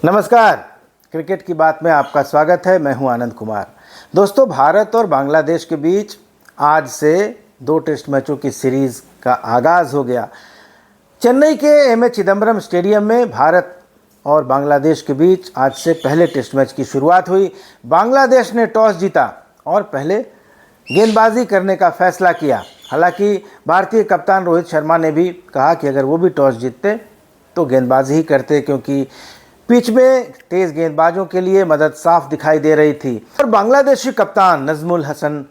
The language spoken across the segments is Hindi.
नमस्कार। क्रिकेट की बात में आपका स्वागत है। मैं हूं आनंद कुमार। दोस्तों, भारत और बांग्लादेश के बीच आज से 2 टेस्ट मैचों की सीरीज़ का आगाज़ हो गया। चेन्नई के एम ए चिदम्बरम स्टेडियम में भारत और बांग्लादेश के बीच आज से पहले टेस्ट मैच की शुरुआत हुई। बांग्लादेश ने टॉस जीता और पहले गेंदबाजी करने का फैसला किया। हालांकि भारतीय कप्तान रोहित शर्मा ने भी कहा कि अगर वो भी टॉस जीतते तो गेंदबाजी ही करते, क्योंकि पिच में तेज गेंदबाजों के लिए मदद साफ दिखाई दे रही थी। और बांग्लादेशी कप्तान नजमुल हसन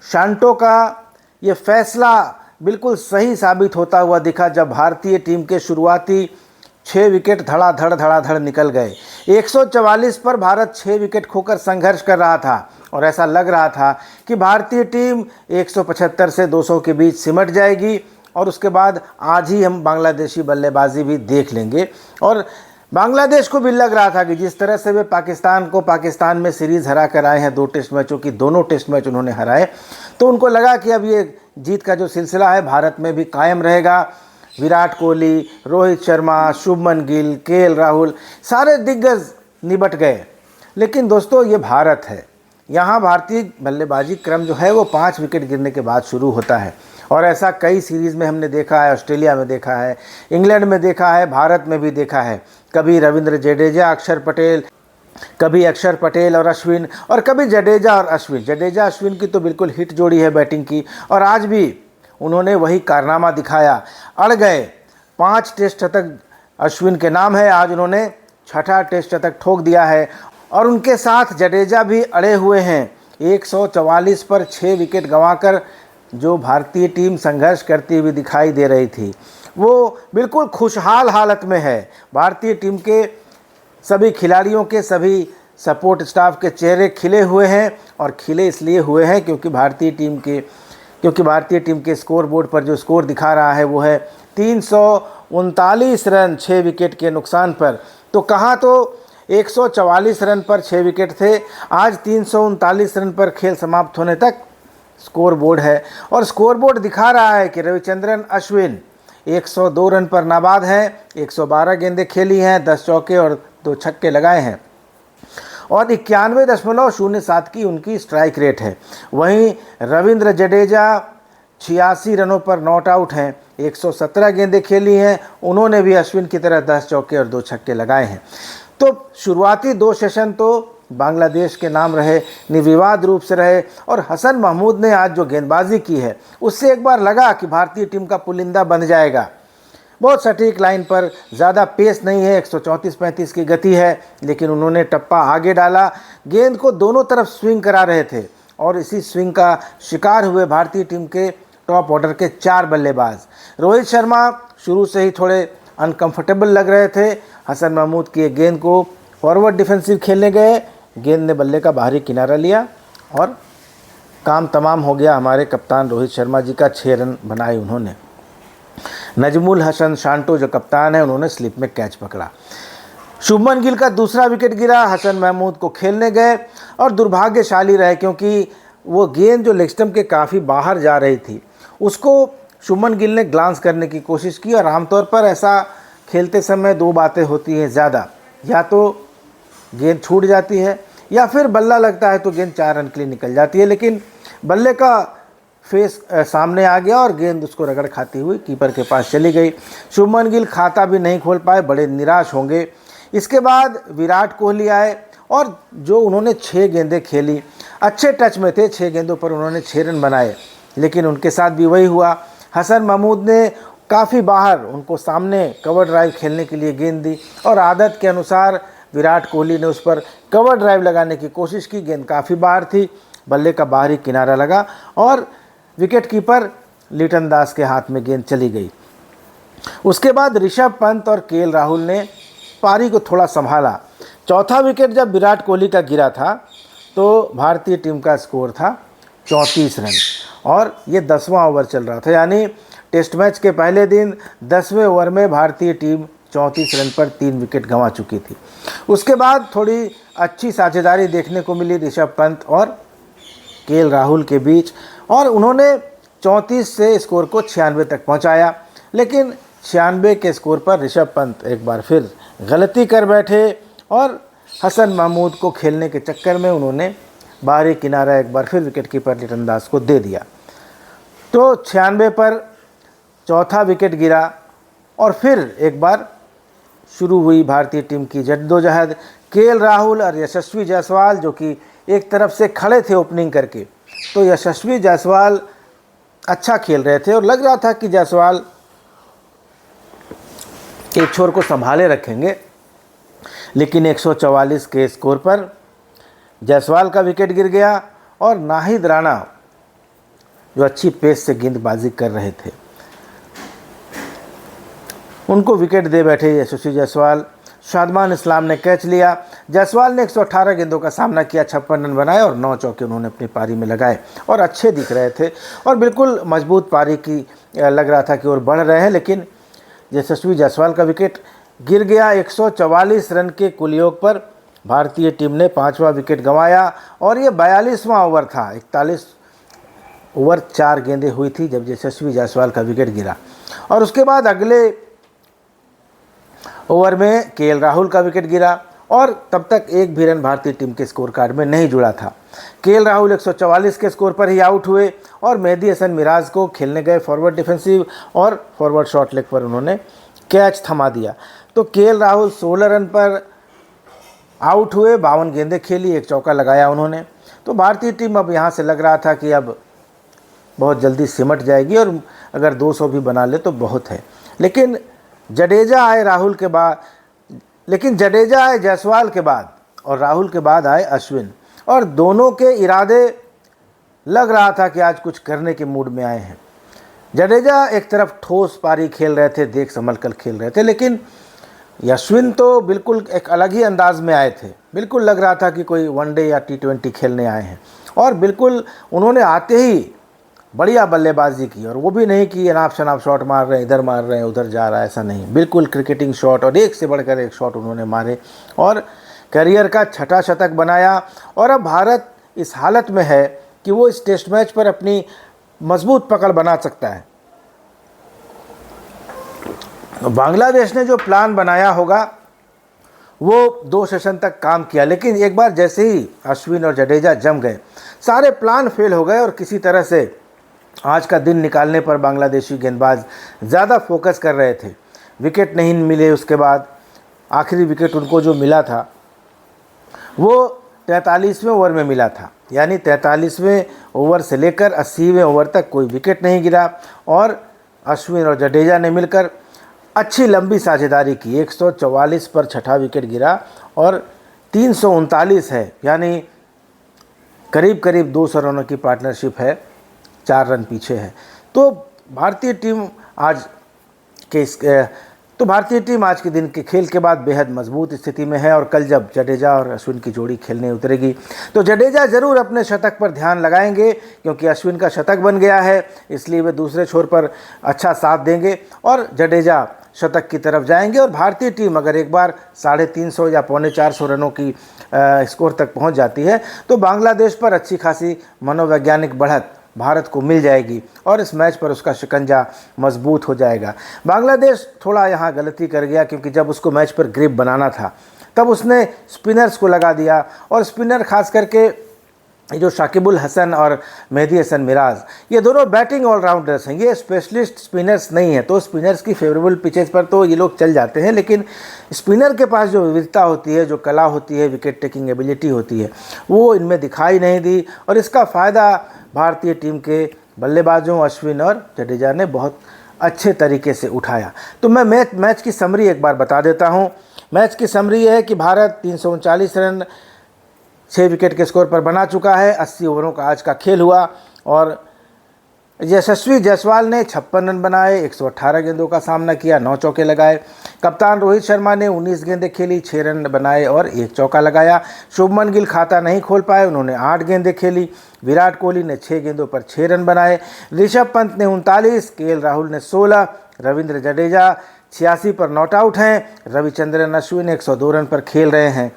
शांटो का ये फैसला बिल्कुल सही साबित होता हुआ दिखा, जब भारतीय टीम के शुरुआती 6 विकेट धड़ाधड़ निकल गए। 144 पर भारत 6 विकेट खोकर संघर्ष कर रहा था और ऐसा लग रहा था कि भारतीय टीम 175 से 200 के बीच सिमट जाएगी और उसके बाद आज ही हम बांग्लादेशी बल्लेबाजी भी देख लेंगे। और बांग्लादेश को भी लग रहा था कि जिस तरह से वे पाकिस्तान में सीरीज़ हरा कर आए हैं, 2 टेस्ट मैचों की दोनों टेस्ट मैच उन्होंने हराए, तो उनको लगा कि अब ये जीत का जो सिलसिला है भारत में भी कायम रहेगा। विराट कोहली, रोहित शर्मा, शुभमन गिल, केएल राहुल सारे दिग्गज निबट गए। लेकिन दोस्तों, ये भारत है। यहाँ भारतीय बल्लेबाजी क्रम जो है वो 5 विकेट गिरने के बाद शुरू होता है और ऐसा कई सीरीज़ में हमने देखा है। ऑस्ट्रेलिया में देखा है, इंग्लैंड में देखा है, भारत में भी देखा है। कभी रविंद्र जडेजा, अक्षर पटेल, कभी अक्षर पटेल और अश्विन, और कभी जडेजा और अश्विन। जडेजा अश्विन की तो बिल्कुल हिट जोड़ी है बैटिंग की, और आज भी उन्होंने वही कारनामा दिखाया। अड़ गए। 5 टेस्ट शतक अश्विन के नाम है। आज उन्होंने 6ठा टेस्ट शतक ठोक दिया है और उनके साथ जडेजा भी अड़े हुए हैं। 144 पर 6 विकेट गंवाकर जो भारतीय टीम संघर्ष करती हुई दिखाई दे रही थी, वो बिल्कुल खुशहाल हालत में है। भारतीय टीम के सभी खिलाड़ियों के, सभी सपोर्ट स्टाफ के चेहरे खिले हुए हैं, और खिले इसलिए हुए हैं क्योंकि भारतीय टीम के स्कोर बोर्ड पर जो स्कोर दिखा रहा है वो है 339 रन 6 विकेट के नुकसान पर। तो कहाँ तो 144 रन पर 6 विकेट थे, आज 339 रन पर खेल समाप्त होने तक स्कोर बोर्ड है। और स्कोर बोर्ड दिखा रहा है कि रविचंद्रन अश्विन 102 रन पर नाबाद हैं, 112 गेंदें खेली हैं, 10 चौके और 2 छक्के लगाए हैं, और 91.07 की उनकी स्ट्राइक रेट है। वहीं रविंद्र जडेजा 86 रनों पर नॉट आउट हैं, 117 गेंदें खेली हैं, उन्होंने भी अश्विन की तरह 10 चौके और 2 छक्के लगाए हैं। तो शुरुआती 2 सेशन तो बांग्लादेश के नाम रहे, निर्विवाद रूप से रहे, और हसन महमूद ने आज जो गेंदबाजी की है उससे एक बार लगा कि भारतीय टीम का पुलिंदा बन जाएगा। बहुत सटीक लाइन पर, ज़्यादा पेस नहीं है, 134-35 की गति है, लेकिन उन्होंने टप्पा आगे डाला। गेंद को दोनों तरफ स्विंग करा रहे थे और इसी स्विंग का शिकार हुए भारतीय टीम के टॉप ऑर्डर के 4 बल्लेबाज। रोहित शर्मा शुरू से ही थोड़े अनकंफर्टेबल लग रहे थे। हसन महमूद की गेंद को फॉरवर्ड डिफेंसिव खेलने गए, गेंद ने बल्ले का बाहरी किनारा लिया और काम तमाम हो गया। हमारे कप्तान रोहित शर्मा जी का 6 रन बनाए उन्होंने। नजमुल हसन शांटो जो कप्तान है, उन्होंने स्लिप में कैच पकड़ा। शुभमन गिल का दूसरा विकेट गिरा, हसन महमूद को खेलने गए और दुर्भाग्यशाली रहे, क्योंकि वो गेंद जो लेग स्टंप के काफ़ी बाहर जा रही थी उसको शुभमन गिल ने ग्लांस करने की कोशिश की। और आमतौर पर ऐसा खेलते समय 2 बातें होती हैं ज़्यादा, या तो गेंद छूट जाती है या फिर बल्ला लगता है तो गेंद 4 रन के लिए निकल जाती है। लेकिन बल्ले का फेस सामने आ गया और गेंद उसको रगड़ खाती हुई कीपर के पास चली गई। शुभमन गिल खाता भी नहीं खोल पाए, बड़े निराश होंगे। इसके बाद विराट कोहली आए और जो उन्होंने 6 गेंदें खेली, अच्छे टच में थे, 6 गेंदों पर उन्होंने 6 रन बनाए, लेकिन उनके साथ भी वही हुआ। हसन महमूद ने काफ़ी बाहर उनको सामने कवर ड्राइव खेलने के लिए गेंद दी और आदत के अनुसार विराट कोहली ने उस पर कवर ड्राइव लगाने की कोशिश की। गेंद काफ़ी बाहर थी, बल्ले का बाहरी किनारा लगा और विकेट कीपर लिटन दास के हाथ में गेंद चली गई। उसके बाद ऋषभ पंत और केएल राहुल ने पारी को थोड़ा संभाला। चौथा विकेट जब विराट कोहली का गिरा था तो भारतीय टीम का स्कोर था 34 रन और ये 10वां ओवर चल रहा था, यानी टेस्ट मैच के पहले दिन 10वें ओवर में भारतीय टीम 34 रन पर 3 विकेट गंवा चुकी थी। उसके बाद थोड़ी अच्छी साझेदारी देखने को मिली ऋषभ पंत और केएल राहुल के बीच और उन्होंने 34 से स्कोर को 96 तक पहुंचाया। लेकिन 96 के स्कोर पर ऋषभ पंत एक बार फिर गलती कर बैठे और हसन महमूद को खेलने के चक्कर में उन्होंने बाहरी किनारा एक बार फिर विकेटकीपर लिटन दास को दे दिया। तो 96 पर चौथा विकेट गिरा और फिर एक बार शुरू हुई भारतीय टीम की जद्दोजहद। केएल राहुल और यशस्वी जायसवाल जो कि एक तरफ से खड़े थे ओपनिंग करके, तो यशस्वी जायसवाल अच्छा खेल रहे थे और लग रहा था कि जायसवाल एक छोर को संभाले रखेंगे, लेकिन 144 के स्कोर पर जायसवाल का विकेट गिर गया और नाहिद राणा जो अच्छी पेस से गेंदबाजी कर रहे थे उनको विकेट दे बैठे यशस्वी जायसवाल। शादमान इस्लाम ने कैच लिया। जायसवाल ने 118 गेंदों का सामना किया, 56 रन बनाए और 9 चौके उन्होंने अपनी पारी में लगाए और अच्छे दिख रहे थे और बिल्कुल मजबूत पारी की लग रहा था कि और बढ़ रहे हैं। लेकिन यशस्वी जायसवाल का विकेट गिर गया। 144 रन के कुलयोग पर भारतीय टीम ने 5वां विकेट गंवाया और ये 42वां ओवर था। 41 ओवर 4 गेंदें हुई थी जब यशस्वी जायसवाल का विकेट गिरा और उसके बाद अगले ओवर में केएल राहुल का विकेट गिरा और तब तक एक भी रन भारतीय टीम के स्कोर कार्ड में नहीं जुड़ा था। केएल राहुल 144 के स्कोर पर ही आउट हुए और मेहदी हसन मिराज को खेलने गए फॉरवर्ड डिफेंसिव और फॉरवर्ड शॉर्ट लेग पर उन्होंने कैच थमा दिया। तो केएल राहुल 16 रन पर आउट हुए, 52 गेंदें खेली, एक चौका लगाया उन्होंने। तो भारतीय टीम अब यहाँ से लग रहा था कि अब बहुत जल्दी सिमट जाएगी और अगर 200 भी बना ले तो बहुत है। लेकिन जडेजा आए जायसवाल के बाद और राहुल के बाद आए अश्विन और दोनों के इरादे लग रहा था कि आज कुछ करने के मूड में आए हैं। जडेजा एक तरफ ठोस पारी खेल रहे थे, देख संभल कर खेल रहे थे, लेकिन अश्विन तो बिल्कुल एक अलग ही अंदाज में आए थे। बिल्कुल लग रहा था कि कोई वनडे या T20 खेलने आए हैं और बिल्कुल उन्होंने आते ही बढ़िया बल्लेबाजी की और वो भी नहीं कि अनाप शनाप शॉट मार रहे हैं, इधर मार रहे हैं, उधर जा रहा है, ऐसा नहीं। बिल्कुल क्रिकेटिंग शॉट और एक से बढ़कर एक शॉट उन्होंने मारे और करियर का 6ठा शतक बनाया। और अब भारत इस हालत में है कि वो इस टेस्ट मैच पर अपनी मजबूत पकड़ बना सकता है। बांग्लादेश ने जो प्लान बनाया होगा वो 2 सेशन तक काम किया, लेकिन एक बार जैसे ही अश्विन और जडेजा जम गए सारे प्लान फेल हो गए और किसी तरह से आज का दिन निकालने पर बांग्लादेशी गेंदबाज ज़्यादा फोकस कर रहे थे। विकेट नहीं मिले, उसके बाद आखिरी विकेट उनको जो मिला था वो 43वें ओवर में मिला था, यानी 43वें ओवर से लेकर 80वें ओवर तक कोई विकेट नहीं गिरा और अश्विन और जडेजा ने मिलकर अच्छी लंबी साझेदारी की। 144 पर 6ठा विकेट गिरा और 339 है, यानी करीब करीब 200 रनों की पार्टनरशिप है, 4 रन पीछे है। तो भारतीय टीम आज के दिन के खेल के बाद बेहद मजबूत स्थिति में है और कल जब जडेजा और अश्विन की जोड़ी खेलने उतरेगी तो जडेजा ज़रूर अपने शतक पर ध्यान लगाएंगे, क्योंकि अश्विन का शतक बन गया है, इसलिए वे दूसरे छोर पर अच्छा साथ देंगे और जडेजा शतक की तरफ जाएंगे। और भारतीय टीम अगर एक बार 350 या 450 रनों की स्कोर तक पहुंच जाती है तो बांग्लादेश पर अच्छी खासी मनोवैज्ञानिक बढ़त भारत को मिल जाएगी और इस मैच पर उसका शिकंजा मजबूत हो जाएगा। बांग्लादेश थोड़ा यहाँ गलती कर गया, क्योंकि जब उसको मैच पर ग्रिप बनाना था तब उसने स्पिनर्स को लगा दिया और स्पिनर खास करके जो शाकिबुल हसन और मेहदी हसन मिराज, ये दोनों बैटिंग ऑलराउंडर्स हैं, ये स्पेशलिस्ट स्पिनर्स नहीं हैं। तो स्पिनर्स की फेवरेबल पिचेस पर तो ये लोग चल जाते हैं, लेकिन स्पिनर के पास जो विविधता होती है, जो कला होती है, विकेट टेकिंग एबिलिटी होती है, वो इनमें दिखाई नहीं दी और इसका फ़ायदा भारतीय टीम के बल्लेबाजों अश्विन और जडेजा ने बहुत अच्छे तरीके से उठाया। तो मैं मैच की समरी एक बार बता देता हूँ। मैच की समरी है कि भारत 339 रन 6 विकेट के स्कोर पर बना चुका है। 80 ओवरों का आज का खेल हुआ और यशस्वी जायसवाल ने 56 रन बनाए, 118 गेंदों का सामना किया, 9 चौके लगाए। कप्तान रोहित शर्मा ने 19 गेंदें खेली, 6 रन बनाए और 1 चौका लगाया। शुभमन गिल खाता नहीं खोल पाए, उन्होंने 8 गेंदें खेली। विराट कोहली ने 6 गेंदों पर 6 रन बनाए। ऋषभ पंत ने 39, केएल राहुल ने 16, रविंद्र जडेजा 86 पर नॉट आउट हैं। रविचंद्रन अश्विन 102 रन पर खेल रहे हैं।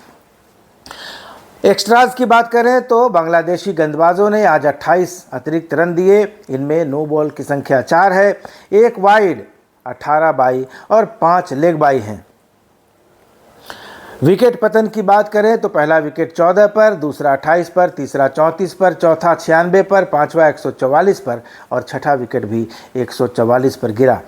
एक्स्ट्राज की बात करें तो बांग्लादेशी गेंदबाजों ने आज 28 अतिरिक्त रन दिए। इनमें नो बॉल की संख्या 4 है, 1 वाइड, 18 बाई और 5 लेग बाई हैं। विकेट पतन की बात करें तो पहला विकेट 14 पर, दूसरा 28 पर, तीसरा 34 पर, चौथा 96 पर, पांचवा 144 पर और छठा विकेट भी 144 पर गिरा।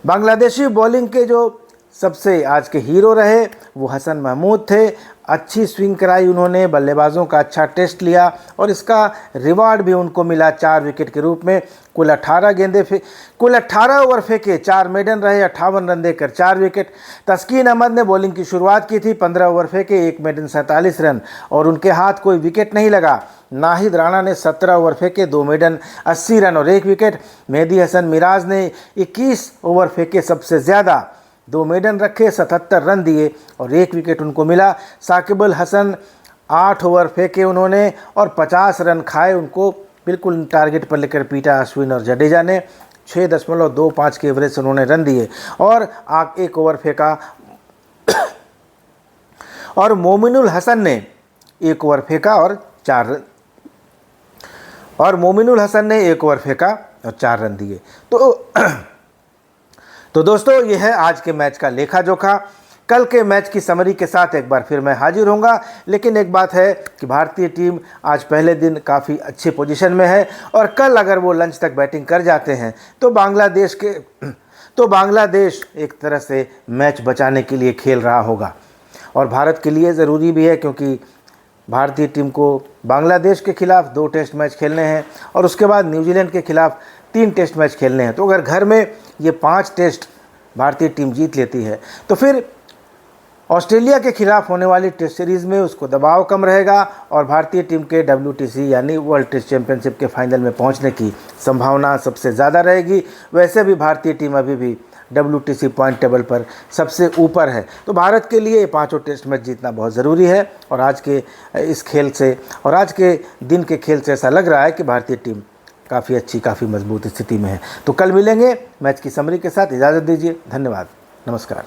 बांग्लादेशी बॉलिंग के जो सबसे आज के हीरो रहे वो हसन महमूद थे। अच्छी स्विंग कराई उन्होंने, बल्लेबाजों का अच्छा टेस्ट लिया और इसका रिवार्ड भी उनको मिला 4 विकेट के रूप में। कुल 18 ओवर फेंके, 4 मेडन रहे, 58 रन देकर 4 विकेट। तस्कीन अहमद ने बॉलिंग की शुरुआत की थी, 15 ओवर फेंके, 1 मेडन 47 रन और उनके हाथ कोई विकेट नहीं लगा। नाहिद राणा ने 17 ओवर फेंके, 2 मेडन 80 रन और 1 विकेट। मेहदी हसन मिराज ने 21 ओवर फेंके, सबसे ज़्यादा, 2 मेडन रखे, 77 रन दिए और 1 विकेट उनको मिला। साकिब अल हसन 8 ओवर फेंके उन्होंने और 50 रन खाए, उनको बिल्कुल टारगेट पर लेकर पीटा अश्विन और जडेजा ने। 6.25 के एवरेज से उन्होंने रन दिए और 1 ओवर फेंका और मोमिनुल हसन ने 1 ओवर फेंका और 4 रन दिए। तो दोस्तों ये है आज के मैच का लेखा जोखा। कल के मैच की समरी के साथ एक बार फिर मैं हाजिर होऊंगा, लेकिन एक बात है कि भारतीय टीम आज पहले दिन काफ़ी अच्छी पोजीशन में है और कल अगर वो लंच तक बैटिंग कर जाते हैं तो बांग्लादेश एक तरह से मैच बचाने के लिए खेल रहा होगा और भारत के लिए ज़रूरी भी है, क्योंकि भारतीय टीम को बांग्लादेश के खिलाफ 2 टेस्ट मैच खेलने हैं और उसके बाद न्यूजीलैंड के खिलाफ 3 टेस्ट मैच खेलने हैं। तो अगर घर में ये 5 टेस्ट भारतीय टीम जीत लेती है तो फिर ऑस्ट्रेलिया के खिलाफ होने वाली टेस्ट सीरीज़ में उसको दबाव कम रहेगा और भारतीय टीम के WTC यानी वर्ल्ड टेस्ट चैंपियनशिप के फाइनल में पहुंचने की संभावना सबसे ज़्यादा रहेगी। वैसे भी भारतीय टीम अभी भी WTC पॉइंट टेबल पर सबसे ऊपर है। तो भारत के लिए 5 टेस्ट मैच जीतना बहुत ज़रूरी है और आज के इस खेल से और आज के दिन के खेल से ऐसा लग रहा है कि भारतीय टीम काफ़ी अच्छी, काफ़ी मजबूत स्थिति में है। तो कल मिलेंगे मैच की समरी के साथ। इजाज़त दीजिए, धन्यवाद, नमस्कार।